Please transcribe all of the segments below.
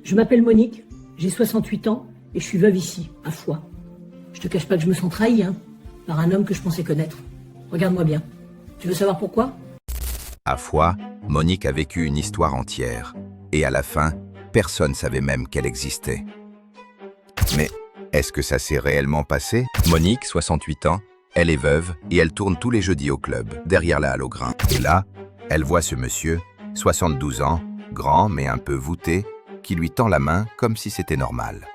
Je m'appelle Monique, j'ai 68 ans et je suis veuve ici, à Foix. Je te cache pas que je me sens trahie, par un homme que je pensais connaître. Regarde-moi bien. Tu veux savoir pourquoi? À Foix, Monique a vécu une histoire entière. Et à la fin, personne savait même qu'elle existait. Mais est-ce que ça s'est réellement passé? Monique, 68 ans, elle est veuve et elle tourne tous les jeudis au club, derrière la halle au grain. Et là, elle voit ce monsieur, 72 ans, grand mais un peu voûté, qui lui tend la main comme si c'était normal.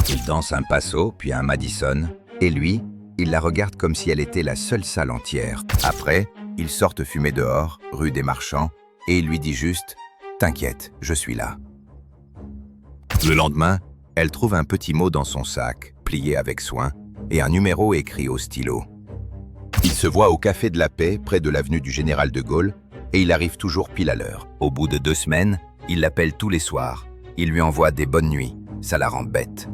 Il danse un passo, puis un Madison, et lui, il la regarde comme si elle était la seule salle entière. Après, ils sortent fumer dehors, rue des Marchands, et il lui dit juste « T'inquiète, je suis là ». Le lendemain, elle trouve un petit mot dans son sac, plié avec soin, et un numéro écrit au stylo. Il se voit au Café de la Paix, près de l'avenue du Général de Gaulle, et il arrive toujours pile à l'heure. Au bout de 2 semaines, il l'appelle tous les soirs. Il lui envoie des bonnes nuits. Ça la rend bête.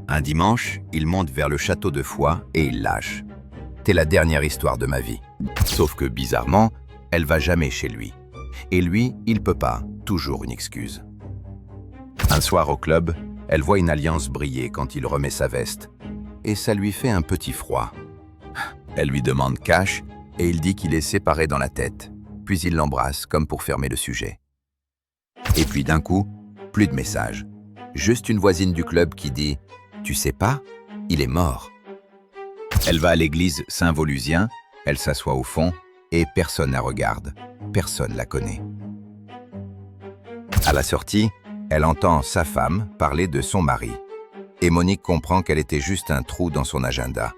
Un dimanche, il monte vers le château de Foix et il lâche. « T'es la dernière histoire de ma vie. » Sauf que, bizarrement, elle va jamais chez lui. Et lui, il peut pas. Toujours une excuse. Un soir au club, elle voit une alliance briller quand il remet sa veste. Et ça lui fait un petit froid. Elle lui demande cash et il dit qu'il est séparé dans la tête. Puis il l'embrasse comme pour fermer le sujet. Et puis d'un coup, plus de messages. Juste une voisine du club qui dit « Tu sais pas, il est mort ». Elle va à l'église Saint-Volusien, elle s'assoit au fond et personne la regarde, personne la connaît. À la sortie, elle entend sa femme parler de son mari. Et Monique comprend qu'elle était juste un trou dans son agenda.